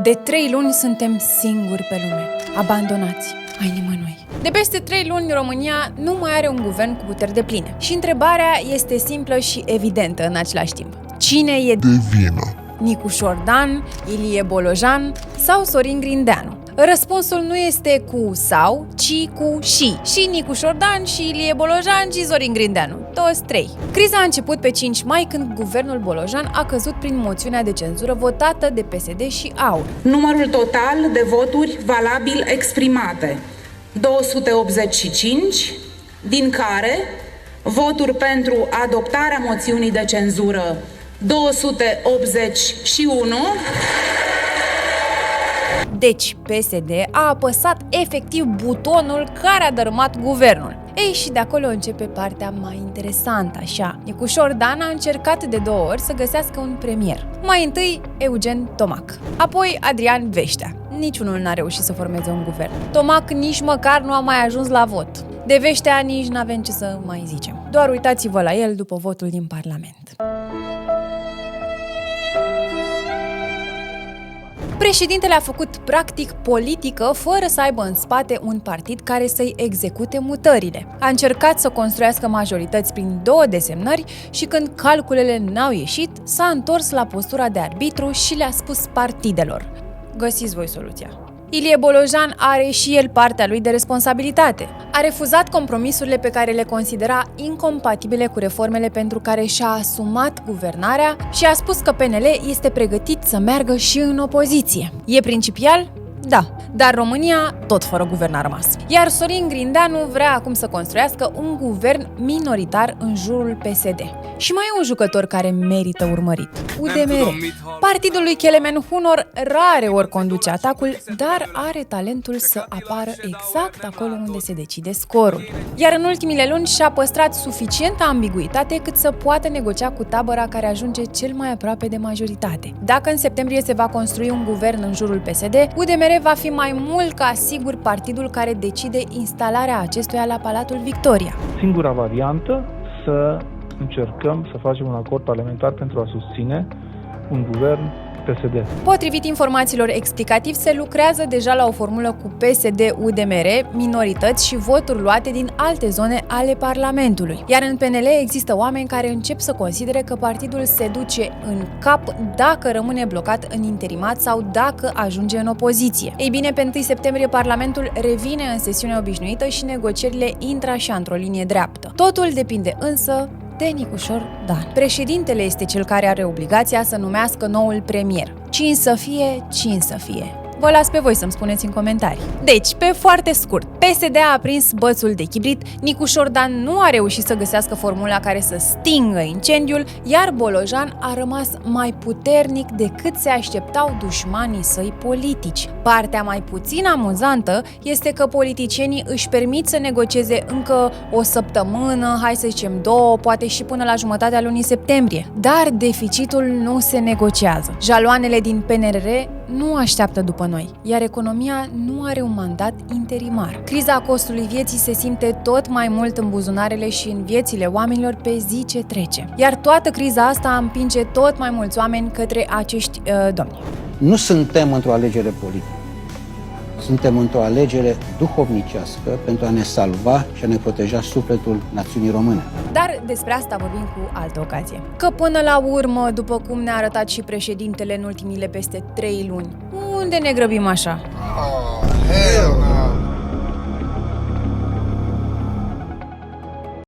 De 3 luni suntem singuri pe lume, abandonați ai nimănui. De peste 3 luni, România nu mai are un guvern cu puteri depline. Și întrebarea este simplă și evidentă în același timp. Cine e de vină? Nicușor Dan, Ilie Bolojan sau Sorin Grindeanu? Răspunsul nu este cu sau, ci cu și. Și Nicușor Dan, și Ilie Bolojan, și Sorin Grindeanu. Toți trei. Criza a început pe 5 mai, când guvernul Bolojan a căzut prin moțiunea de cenzură votată de PSD și AUR. Numărul total de voturi valabil exprimate: 285, din care voturi pentru adoptarea moțiunii de cenzură 281. Deci, PSD a apăsat efectiv butonul care a dărâmat guvernul. Ei, și de acolo începe partea mai interesantă, așa. Nicușor Dan a încercat de 2 ori să găsească un premier. Mai întâi Eugen Tomac, apoi Adrian Veștea. Niciunul n-a reușit să formeze un guvern. Tomac nici măcar nu a mai ajuns la vot. De Veștea nici n-avem ce să mai zicem. Doar uitați-vă la el după votul din Parlament. Președintele a făcut practic politică fără să aibă în spate un partid care să-i execute mutările. A încercat să construiască majorități prin 2 desemnări și când calculele n-au ieșit, s-a întors la postura de arbitru și le-a spus partidelor: găsiți voi soluția. Ilie Bolojan are și el partea lui de responsabilitate. A refuzat compromisurile pe care le considera incompatibile cu reformele pentru care și-a asumat guvernarea și a spus că PNL este pregătit să meargă și în opoziție. E principial? Da, dar România tot fără guvern a rămas. Iar Sorin Grindeanu vrea acum să construiască un guvern minoritar în jurul PSD. Și mai e un jucător care merită urmărit: UDMR. Partidul lui Kelemen Hunor rare ori conduce atacul, dar are talentul să apară exact acolo unde se decide scorul. Iar în ultimile luni și-a păstrat suficientă ambiguitate cât să poată negocia cu tabăra care ajunge cel mai aproape de majoritate. Dacă în septembrie se va construi un guvern în jurul PSD, UDMR va fi mai mult ca sigur partidul care decide instalarea acestuia la Palatul Victoria. Singura variantă, să încercăm să facem un acord parlamentar pentru a susține un guvern PSD. Potrivit informațiilor explicativ, se lucrează deja la o formulă cu PSD-UDMR, minorități și voturi luate din alte zone ale Parlamentului. Iar în PNL există oameni care încep să considere că partidul se duce în cap dacă rămâne blocat în interimat sau dacă ajunge în opoziție. Ei bine, pe 1 septembrie Parlamentul revine în sesiune obișnuită și negocierile intră așa într-o linie dreaptă. Totul depinde însă de Nicușor Dan. Președintele este cel care are obligația să numească noul premier. Cine să fie, cine să fie. Vă las pe voi să-mi spuneți în comentarii. Deci, pe foarte scurt, PSD a aprins bățul de chibrit, Nicușor Dan nu a reușit să găsească formula care să stingă incendiul, iar Bolojan a rămas mai puternic decât se așteptau dușmanii săi politici. Partea mai puțin amuzantă este că politicienii își permit să negocieze încă o săptămână, hai să zicem 2, poate și până la jumătatea lunii septembrie. Dar deficitul nu se negociază. Jaloanele din PNRR nu așteaptă după noi, iar economia nu are un mandat interimar. Criza costului vieții se simte tot mai mult în buzunarele și în viețile oamenilor pe zi ce trece. Iar toată criza asta împinge tot mai mulți oameni către acești domni. Nu suntem într-o alegere politică. Suntem într-o alegere duhovnicească pentru a ne salva și a ne proteja sufletul națiunii române. Dar despre asta vorbim cu altă ocazie. Că până la urmă, după cum ne-a arătat și președintele în ultimile peste 3 luni, unde ne grăbim așa? Oh, hell no.